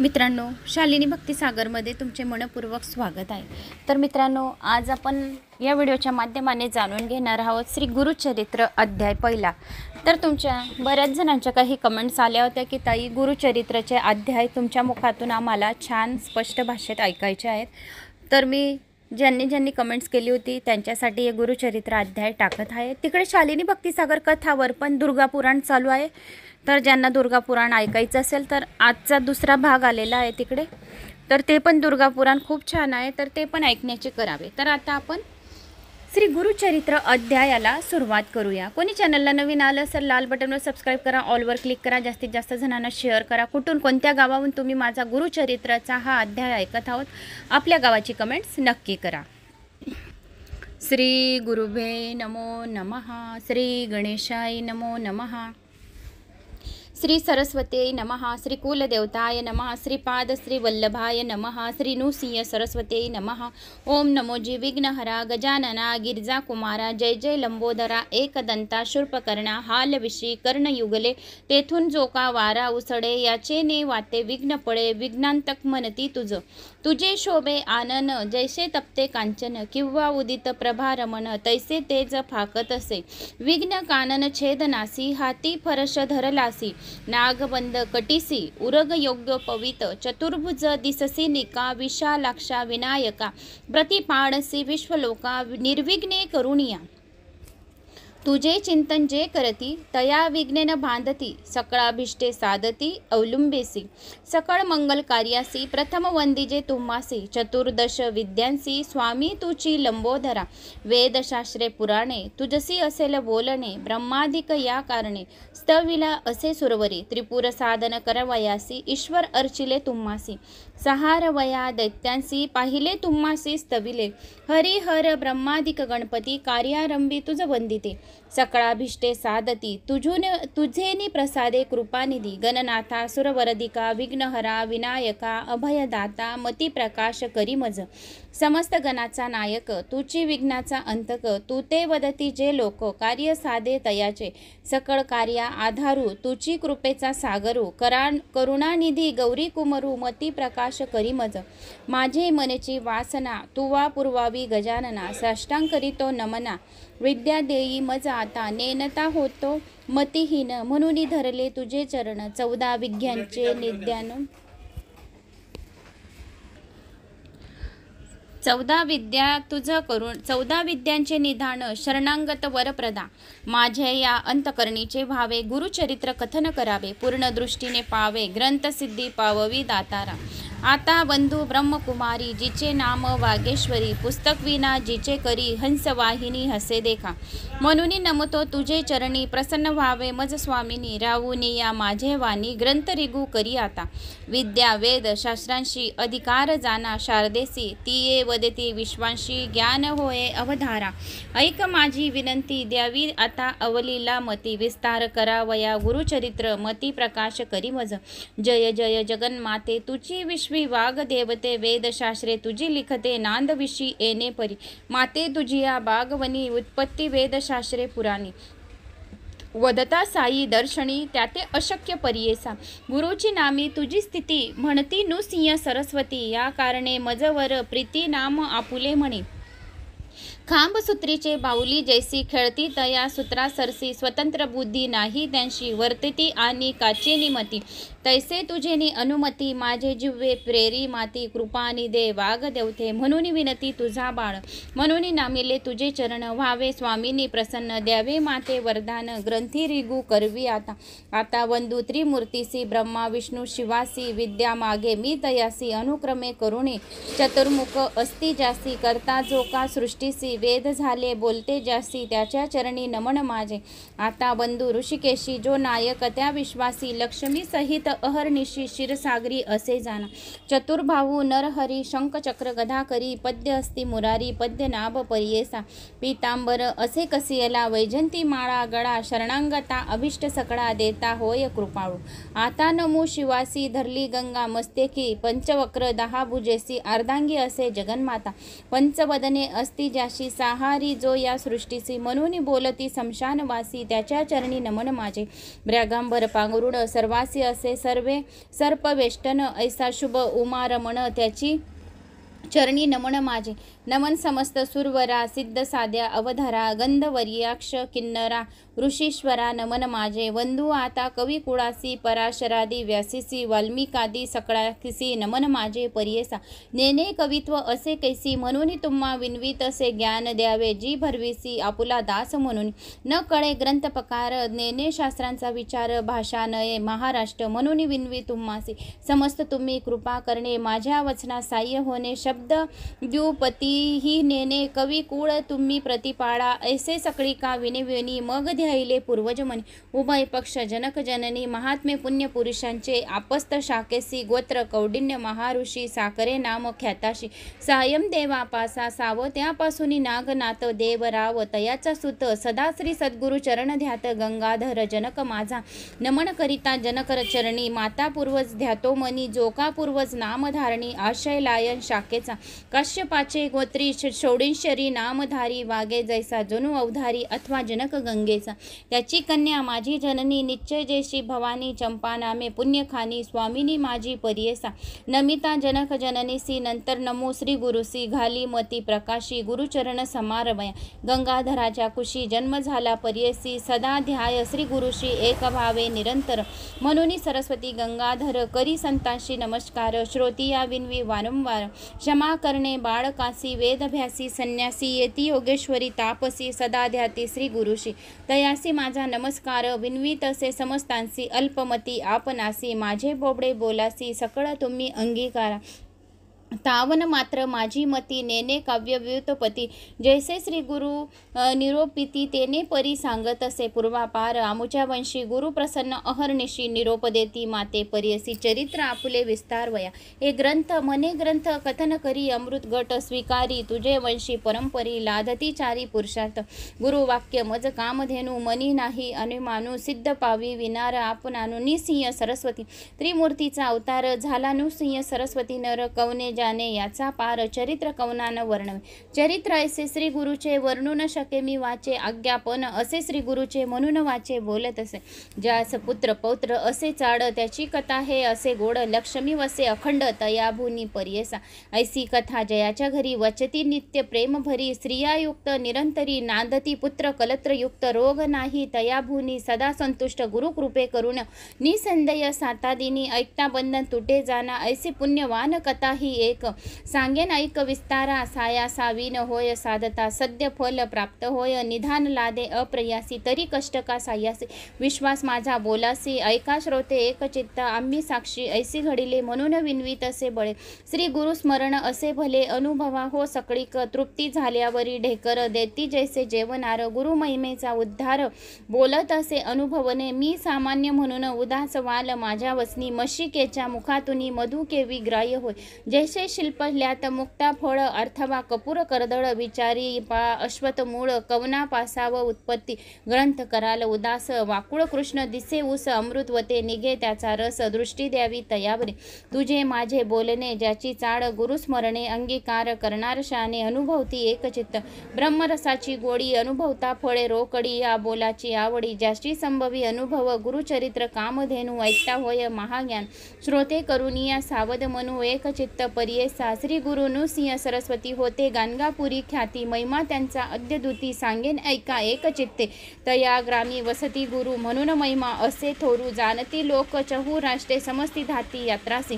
मित्रांनो, शालिनी भक्तिसागरमध्ये तुमचे मनपूर्वक स्वागत आहे। तर मित्रांनो, आज आपण या व्हिडिओच्या माध्यमाने जाणून घेणार आहोत श्री गुरुचरित्र अध्याय पहिला। तर तुमच्या बऱ्याच जणांच्या काही कमेंट्स आल्या होत्या की ताई, गुरुचरित्राचे अध्याय तुमच्या मुखातून आम्हाला छान स्पष्ट भाषेत ऐकायचे आहेत। तर मी ज्यांनी कमेंट्स केली होती त्यांच्यासाठी हे गुरुचरित्र अध्याय टाकत आहे। तिकडे शालिनी भक्तिसागर कथावर पण दुर्गा पुराण चालू आहे। तर ज्यांना दुर्गा पुराण ऐकायचं असेल तर आजचा दुसरा भाग आलेला आहे तिकडे, तर ते पण दुर्गा पुराण खूप छान आहे, तर ते पण ऐकण्याचे करावे। तर आता आपण श्री गुरुचरित्र अध्यायाला सुरुवात करूया। कोणी चॅनलला नवीन आलं असेल लाल बटनवर सबस्क्राइब करा, ऑलवर क्लिक करा, जास्तीत जास्त जणांना शेअर करा। कुठून कोणत्या गावाहून तुम्ही माझा गुरुचरित्राचा हा अध्याय ऐकत आहोत, आपल्या गावाची कमेंट्स नक्की करा। श्री गुरुभे नमो नमः, श्री गणेशाय नमो नमः, श्री सरस्वती नमः, श्री कुलदेवताय नमः, श्रीपाद श्री वल्लभाय नमः, श्री नृसिंह सरस्वती नमः। ओम नमोजी विघ्नहरा गजानना गिरिजा कुमारा, जय जय लंबोदरा एकदंता शूर्पकर्णा, हालविशी कर्णयुगले तेथून जो का वारा उसडे, याचे ने वाते विघ्न पळे, विघ्नांतक म्हणती तुझ तुझे शोभे आनन, जैसे तप्ते कांचन किंवा उदित प्रभा रमण, तैसे तेज फाकत असे, विघ्न कानन छेदनासी, हाती फरश धरलासी, नागबंद कटिसी, उरग योग्य पवित, चतुर्भुज दिससी निका, विशालाक्षा विनायका, प्रतिपाडसी विश्वलोका, निर्विघ्ने करुणिया, तुझे चिंतन जे करती तया विघ्नेन बांधती, सकळाभिष्टे साधती अवलंबेसी, सकळ मंगल कार्यासी प्रथम वंदिजे तुम्हासी, चतुर्दश विद्यांसी स्वामी तुची लंबोदरा, वेदशास्त्रे पुराणे तुझसी असेल बोलणे, ब्रह्मादिक या कारणे स्तविला असे सुरवरी, त्रिपुर साधन करवयासी ईश्वर अर्चिले तुम्हासी, सहार वया दैत्यांसी पाहिले तुम्हासी स्तविले, हरिहर ब्रह्मादिक गणपती कार्यारंभी तुझ वंदिते, सकळाभिष्टे साधती तुझेनी प्रसादे कृपानिधी, गणनाथा सुरवरदिका विघ्नहरा विनायका, अभयदाता मती प्रकाश करी मज, समस्त गणाचा नायक तुची विघ्नाचा अंतक, तू ते वदती जे लोक कार्य साधे तयाचे, सकळ कार्या आधारू तुची कृपेचा सागरू, करुणानिधी गौरी कुमरू मती प्रकाश करी मज, माझे मनेची वासना तुवा पुरवावी गजानना, साष्टांग करीतो नमना, विद्या देई मज आता, नेनता होतो मतिहीन म्हणून धरले तुझे चरण, 14 विद्यांचे निध्यान 14 विद्या तुझ करून 14 विद्यांचे निधान, शरणांगत वरप्रदा, माझे या अंतकरणीचे भावे, गुरुचरित्र कथन करावे, पूर्ण दृष्टीने पावे, ग्रंथसिद्धी पाववी दातारा, आता बंधू ब्रह्मकुमारी जिचे नाम वागेश्वरी, पुस्तक विना जिचे करी हंसवाहिनी हसे देखा, म्हणून नमतो तुझे चरणी, प्रसन्न व्हावे मज स्वामिनी, राहुनी या माझे वाणी, ग्रंथ रिगू करी आता, विद्या वेद शास्त्रांशी अधिकार जाना, शारदेसी तिये वदती विश्वांशी, ज्ञान होये अवधारा, ऐक माझी विनंती द्यावी आता अवलीला मती, विस्तार करावया गुरुचरित्र मती प्रकाश करी मज, जय जय जगन्माते तुझी विश्व वाग देवते, वेदशास्त्रे तुझी लिखते नांदविशी येणे परी, माते तुझिया बागवनी उत्पत्ती वेदशास्त्रे पुराणी, वदता साई दर्शनी त्याते अशक्य परियेसा, गुरुची नामी तुझी स्थिती म्हणती नृसिंह सरस्वती, या कारणे मजवर प्रीती नाम आपुले म्हणे, खांब सूत्रीचे बाहुली जैसी, खेळती तया सूत्रा सरसी, स्वतंत्र बुद्धी नाही त्यांशी, वर्तती आणि काचेनी मती, तैसे तुझेनी अनुमती, माझे जिव्हे प्रेरी माती, कृपानी दे वाग देवते, म्हणून विनती तुझा बाळ, म्हणून नामिले तुझे चरण, व्हावे स्वामीनी प्रसन्न, द्यावे माते वरदान, ग्रंथी रिगू करवी आता, आता वंदू त्रिमूर्तीसी, ब्रह्मा विष्णू शिवासी, विद्या मागे मी तयासी, अनुक्रमे करुणे चतुर्मुख असती जासी, करता जो का सृष्टीसी, वेद झाले बोलते जासी, त्याच्या चरणी नमन माझे, आता बंधू ऋषिकेशी जो नायक त्या विश्वासी, लक्ष्मी सहित अहर्निशी क्षीरसागरी असे जाना, चतुर्भाऊ नरहरी शंख चक्र गदा करी, पद्य असती मुरारी पद्य नाभ परियेसा, पीतांबर असे कसियला, वैजंती माळा गळा, शरणांगता अभिष्ट सकळा देता होय कृपाळू, आता नमो शिवासी धरली गंगा मस्तेकी, पंचवक्र 10 भुजेसी, अर्धांगी असे जगन्माता, पंचवदने असती जाशी, जगाची साहारी जो या सृष्टीसी म्हणून बोलती समशानवासी त्याच्या चरणी नमन माझे ब्रॅगांबर पांघरुण सर्वासी असे सर्वे सर्पवेष्टन ऐसा शुभ उमा रमण त्याची चरणी नमन माझे नमन समस्त सुरवरा सिद्ध साध्या अवधारा गंधवर्याक्ष किन्नरा ऋषीश्वरा नमन माझे वंदू आता कवी कुळासी पराशरादी व्यासीसी वाल्मिकादी सकळाकिसी नमन माझे पर्येसा नेने कवित्व असे कैसी म्हणून तुम्हा विनवीत असे ज्ञान द्यावे जी भरविसी आपुला दास म्हणून न कळे ग्रंथ पकार नेने शास्त्रांचा विचार भाषा नये महाराष्ट्र म्हणून विनवी तुम्हासी समस्त तुम्ही कृपा करणे माझ्या वचना साह्य होणे शब्द द्युपती ही नेने कवी कुळ तुम्ही प्रतिपाळा ऐसे सकळी का विनिविनी मग ध्यायले पूर्वज म्हणे उभय पक्ष जनक जननी महात्मे पुण्य पुरुषांचे आपस्त शाकेसी गोत्र कौंडिन्य महाऋषी साकरे नाम ख्याताशी सायम देवा पासा साव त्यापासून नागनाथ देवराव तयाचा सुत सदा श्री सद्गुरु चरण ध्यात गंगाधर जनक माझा नमन करिता जनकर चरणी माता पूर्वज ध्यातो मनी जोका पूर्वज नामधारणी आशय लायन शाखेचा काश्यपाचे गोत्री षोडींशरी नामधारी वागे जैसा जणू अवधारी अथवा जनक गंगेचा त्याची कन्या माझी जननी निश्चय जैशी भवानी चंपा नामे पुण्यखानी स्वामिनी माझी पर्येसा नमिता जनक जननीसी नंतर नमो श्री गुरुसी घाली मती प्रकाशी गुरुचरण समारवया गंगाधराच्या कुशी जन्म झाला पर्येसी सदा ध्याय श्री गुरुशी एक भावे निरंतर म्हणून सरस्वती गंगाधर करी संतांशी नमस्कार श्रोतिया विनवी वारंवार क्षमा करणे बाळकासी वेदभ्यासी संन्यासी येती योगेश्वरी तापसी सदा ध्याती श्री गुरुशी तयासी माझा नमस्कार विनवीत असे समस्तांसी अल्पमती आपनासी माझे बोबडे बोलासी सकळ तुम्ही अंगीकारा तावन मात्र माझी मती नेने काव्य व्युत्पत्ती जैसे श्री गुरु निरोपिती तेने परी सांगत असे पूर्वापार आमुच्या वंशी गुरु प्रसन्न अहर्निशी निरोप देती माते पर्यसी चरित्र आपुले विस्तार वया हे ग्रंथ मने ग्रंथ कथन करी अमृत गट स्वीकारी तुझे वंशी परंपरी लादती चारी पुरुषार्थ गुरुवाक्य मज कामधेनु मनी नाही अनुमानु सिद्ध पावी विनार आपणानु निसिंह सरस्वती त्रिमूर्तीचा अवतार झाला नुसिंह सरस्वती नर कवने जाने याचा पार चरित्र कवनान वर्णवे चरित्र ऐसे श्री गुरुचे वर्णू न शके मी वाचे आज्ञापन असे श्री गुरुचे म्हणून वाचे बोलत असे ज्यास पुत्र पौत्र असे चाड त्याची कथा हे असे गोड लक्ष्मी वसे अखंड तयाभूनी पर्येसा ऐसी कथा जयाच्या घरी वचती नित्य प्रेम भरी स्त्रियायुक्त निरंतरी नांदती पुत्र कलत्रयुक्त रोग नाही तयाभूनी सदा संतुष्ट गुरु कृपे करून निसंदेय सातादिनी ऐकता बंधन तुटे जाना ऐसी पुण्यवान कथा ही एक सांगेन ऐक विस्तारा साया सावीन होय साधता सद्य फल प्राप्त होय निधान लादे अप्रयासी तरी कष्ट का सायासी विश्वास माझा बोलासी ऐका श्रोते एक चित्त आम्ही साक्षी ऐसी घडिले म्हणून विनवीत असे बळे श्री गुरु स्मरण असे भले अनुभवा हो सकळीक तृप्ती झाल्यावरी ढेकर देती जैसे जेवणार गुरु महिमेचा उद्धार बोलत असे अनुभवने मी सामान्य म्हणून उदास वाल माझ्या वसनी मशिकेच्या मुखातून मधु केवी ग्राह्य होय जैसे शिल्पल्यात मुक्ता फळ अर्थवा कपूर कर्दळ विचारी पा अश्वत मूळ कवना पासाव उत्पत्ती ग्रंथ कराल उदास वाकुळ कृष्ण दिसे ऊस अमृतवते निघे त्याचा रस दृष्टी द्यावी तयावरी तुझे माझे बोलणे ज्याची चाड गुरुस्मरणे अंगीकार करणार शाने अनुभवती एकचित्त ब्रह्मरसाची गोडी अनुभवता फळे रोकडी या बोलाची आवडी ज्याची संभवी अनुभव गुरुचरित्र कामधेनु ऐकता होय महाज्ञान श्रोते करुनिया सावध मनू एकचित्त पर्येसा श्री गुरु नृसिंह सरस्वती होते गाणगापुरी ख्याती महिमा त्यांचा अद्यदुती सांगेन ऐका एकचित्ते तया ग्रामी वसती गुरु म्हणून महिमा असे थोरू जानती लोक चहू राष्ट्रे समस्ती धाती यात्रासी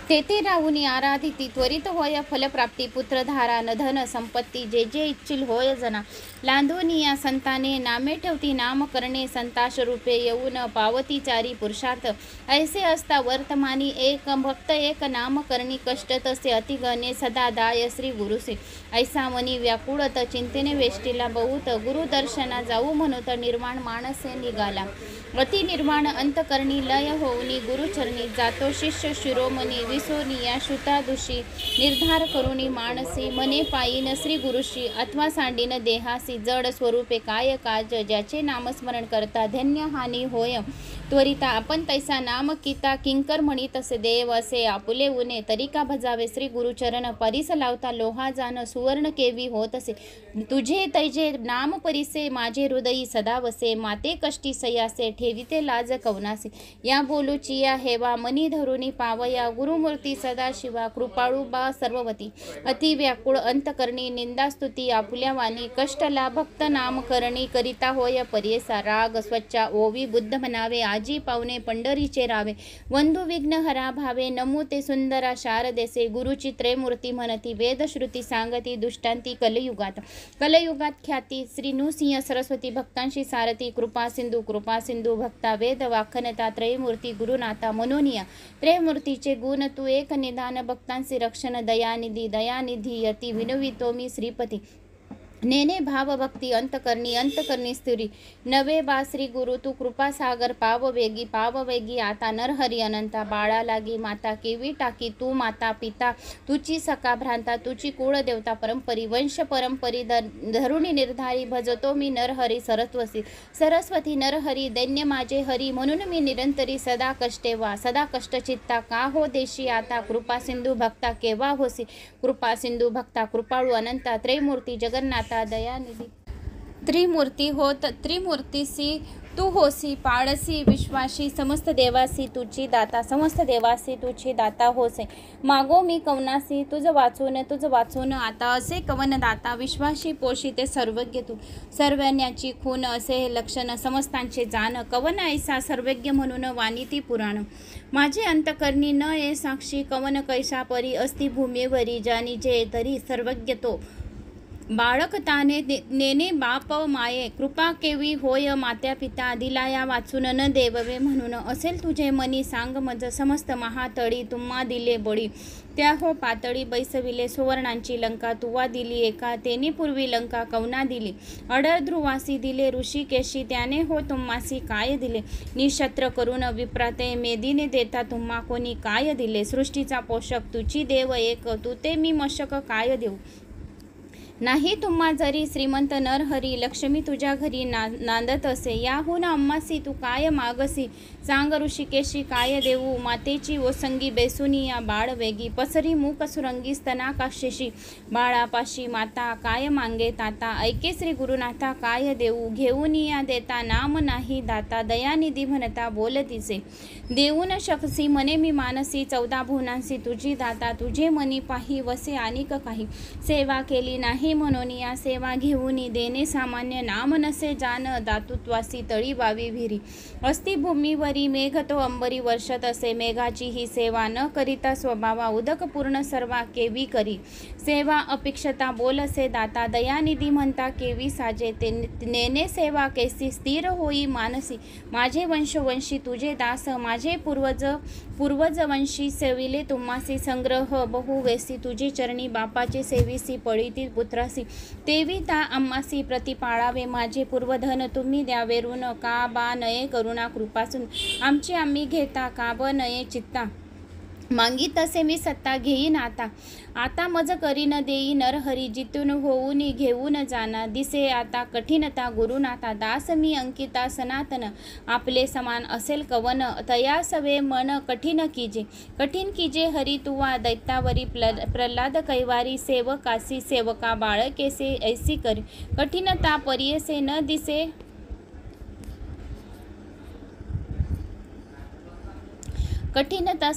तेथे राहुनी आराधिती त्वरित होय फलप्राप्ती पुत्रधारा नधन संपत्ती जे जे इच्छिल होय जना लांधोनिया संताने नामे ठेवती नाम करणे संताश रूपे येऊन पावती चारी पुरुषार्थ ऐसे असता वर्तमानी एक भक्त एक नाम करणी कष्ट तसे अतिगणे सदा दाय श्री गुरुसे ऐसा मनी व्याकुळत चिंतेने वेष्टीला बहुत गुरुदर्शना जाऊ म्हणत निर्वाण मानसे निघाला अति निर्वाण अंतकरणी लय होऊनी गुरुचरणी जातो शिष्य शिरोमणी विसोनिया श्रुतादुषी निर्धार करुणी मानसी मने पायीन श्री गुरुशी अथवा सांडीन देहासी जड स्वरूपे काय काज ज्याचे नामस्मरण करता धन्य हानी होय त्वरिता आपण तैसा नाम किता किंकर म्हणी तसे देव असे आपुले उने तरिका भजावे श्री गुरुचरण परिस लावता लोहा जाण सुवर्ण केवी होत असे तुझे तैजे नाम परिसे माझे हृदयी सदा वसे माते कष्टी सयासे ठेविते लाज कवनासे या बोलूचिया हेवा मनी धरुनी पावया गुरुमूर्ती सदाशिवा कृपाळू बा सर्ववती अति व्याकुळ अंतकरणी निंदास्तुती आपुल्या वाणी कष्टला भक्त नाम करणी करिता होय पर्येसा राग स्वच्छ ओवी बुद्ध म्हणावे आजी पावने पंढरीचे रावे वंदू विघ्न हरा भावे नमू ते सुंदरा शारदेसे गुरुची त्रयमूर्ती म्हणती वेदश्रुती सांगती दुष्टांती कलयुगात ख्याती श्री नृसिंह सरस्वती भक्तांशी सारथी कृपा सिंधू भक्ता वेद वाखनता त्रयमूर्ती गुरुनाथा मनोनिया त्रयमूर्तीचे गुण तू एक निदान भक्तांचे रक्षण दयानिधी अति विनवितो मी श्रीपती नेने भाव भक्ती अंतकरणी स्थिरी नवे बा श्री गुरु तू कृपा सागर पाववेगी आता नरहरी अनंता बाळा लागी माता केवी टाकी तू माता पिता तुची सका भ्रांता तुची कुळ देवता परंपरी वंश परंपरी धरुणी निर्धारी भजतो मी नरहरी सरस्वती नरहरी दैन्य माझे हरी म्हणून मी निरंतरी सदा कष्ट चित्ता का हो देशी आता कृपा सिंधू भक्ता केव्हा होसी कृपा सिंधू भक्ता कृपाळू अनंता त्रयमूर्ती जगन्नाथ दयानिधी त्रिमूर्तीसी तू होसी पाडसी विश्वासी समस्त देवासी तुझी दाता होसे मागो मी कवनासी तुझ वाचून आता असे कवन दाता विश्वासी पोषिते सर्वज्ञ तू सर्वज्ञाची खून असे लक्षण समस्तांचे जाण कवन ऐसा सर्वज्ञ म्हणून वानिती पुराण माझे अंतकरणी न ये साक्षी कवन कैसा परी अस्ति भूमीवरी जानी जे तरी सर्वज्ञ तो बाळकताने नेने बाप माये कृपा केवी होय मात्या पिता दिलाया वाचून न देववे म्हणून असेल तुझे मनी सांग मज समस्त महातळी तुम्हा दिले बळी त्या हो पातळी बैसविले सुवर्णांची लंका तुवा दिली एका तेनी पूर्वी लंका कवना दिली अडर ध्रुवासी दिले ऋषिकेशी त्याने हो तुम्हासी काय दिले निशस्त्र करून विप्राते मेदीने देता तुम्हा कोणी काय दिले सृष्टीचा पोषक तुची देव एक तू ते मी मशक काय देऊ नाही तुम्हा जरी श्रीमंत नरहरी लक्ष्मी तुझ्या घरी नांदत असे याहून अम्मासी तू काय मागसी सांग ऋषिकेशी काय देऊ मातेची ओसंगी बेसुनी या बाळ वेगी पसरी मूक सुरंगी स्तना काशेशी बाळापाशी माता काय मांगे ताता ऐके श्री गुरुनाथा काय देऊ घेऊन या देता नाम नाही दाता दयानिधी म्हणता बोलतीचे देऊन शकसी मने मी मानसी 14 भुवनांसी तुझी दाता तुझे मनी पाही वसे अनिक काही सेवा केली नाही म्हणून या सेवा घेऊनी देणे सामान्य नाम नसे जान दातुत्वासी तळी बावी विहिरी अस्ति भूमीवरी मेघ तो अंबरी वर्षत असे मेघाची ही सेवा न करिता स्वभावा उदक पूर्ण सर्वा केवी करी सेवा अपेक्षता बोलसे दाता दयानिधी म्हणता केवी साजे ते नेने सेवा कैसी स्थिर होई मानसी माझे वंशवंशी तुझे दास माझे पूर्वज वंशी सेविले तुम्हासी संग्रह बहुवेसी तुझी चरणी बापाचे सेविसी पळीती पुत्रासी तेवी ता अम्मासी प्रतिपाळावे माझे पूर्वधन तुम्ही द्यावे ऋण का बा नये करुणा कृपासून आमची आम्ही घेता का ब नये चित्ता मांगी तसे मी सत्ता घेईन आता मज करीन देई नरहरी जितून होऊन घेऊन जाना दिसे आता कठीणता गुरुनाथा दास मी अंकिता सनातन आपले समान असेल कवन तया सवे मन कठीण कीजे हरी तुवा दैत्यावरी प्रल्हाद कैवारी सेवकासी सेवका बाळकेसे ऐसी करी कठीणता परियसे न दिसे कठीणता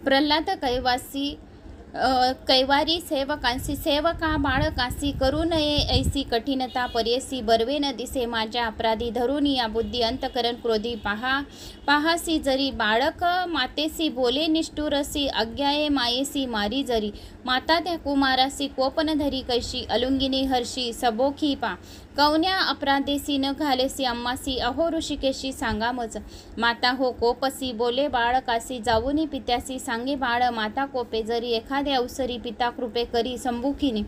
प्रल्हाद कैवारी सेवकांसी सेवका बाळकासी करू नये ऐसी कठीणता पर्यसी बरवे न दिसे माझ्या अपराधी धरून या बुद्धी अंतकरण क्रोधी पाहासी जरी बाळक मातेसी बोले निष्ठुरसी आज्ञाये मायेसी मारी जरी माता त्या कुमारासी कोपन धरी कैशी अलुंगिनी हर्षी सबोखी पा कवन्या अपराधेसी न घालेसी अम्मासी अहो ऋषिकेशी सांगा मज माता हो कोपसी बोले बाळकासी जाऊनी पित्यासी सांगे बाळ माता कोपे जरी एखादे अवसरी पिता कृपे करी संभुखिनी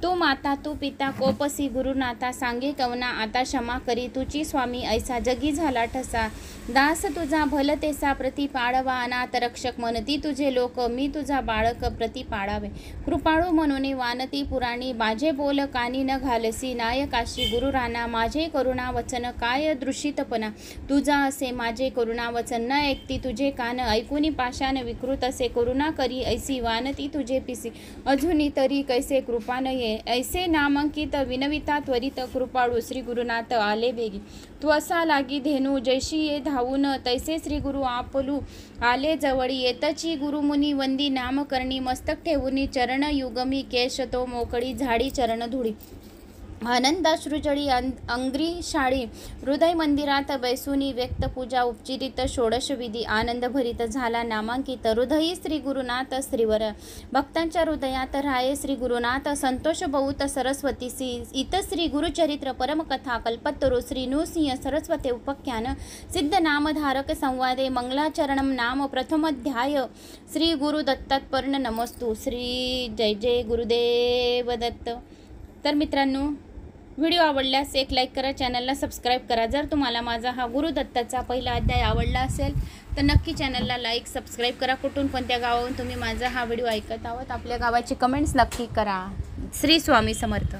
तू माता तू पिता कोपसी गुरुनाथा, सांगे कवना आता क्षमा करी तुची स्वामी ऐसा, जगी झाला ठसा दास तुझा भलतेसा प्रति पाडवा, अनाथ रक्षक म्हणती तुझे लोक, मी तुझा बाळक प्रति पाडावे. कृपाळू म्हणून वानती पुराणी, माझे बोल कानी न घालसी, नायकाशी गुरुराना माझे करुणा वचन काय दृषितपणा, तुझा असे माझे करुणा वचन न ऐकती तुझे कान, ऐकुनी पाशान विकृत असे करुणा करी ऐसी, वानती तुझे पिसी अजूनी तरी कैसे कृपा न ये, ऐसे नामांकित विनविता त्वरित, कृपाळू श्री गुरुनाथ आले बेगी. तू असा लागी धेनू जैशी ये धावून, तैसे श्री गुरु आपलू आले जवळी, येतची गुरुमुनी वंदी नाम करणी, मस्तक ठेवूनी चरण युगमी, केश तो मोकळी झाडी चरण धुळी, आनंदाश्रुजळी अंग्री शाळी, हृदय मंदिरात बैसुनी व्यक्त पूजा उपचिरित षोडश विधी, आनंद भरित झाला नामांकित, हृदयी श्री गुरुनाथ श्रीवर, भक्तांच्या हृदयात राये श्री गुरुनाथ, संतोष बहुत सरस्वतीसी, इत श्री गुरुचरित्र परमकथा कल्पतरू, श्री नृसिंह सरस्वते उपाख्यान, सिद्ध नामधारक संवादे, मंगलाचरणम नाम प्रथमध्याय, श्री गुरुदत्तात्पर्ण नमस्तु, श्री जय जय गुरुदेव दत्त. तर मित्रांनो, व्हिडिओ आवडल्यास एक लाईक करा, चॅनलला सबस्क्राईब करा. जर तुम्हाला माझा हा गुरुदत्ताचा पहिला अध्याय आवडला असेल तर नक्की चॅनलला लाईक सबस्क्राईब करा. कुठून कोणत्या गावाहून तुम्ही माझा हा व्हिडिओ ऐकत आहात, आपल्या गावाची कमेंट्स नक्की करा. श्री स्वामी समर्थ.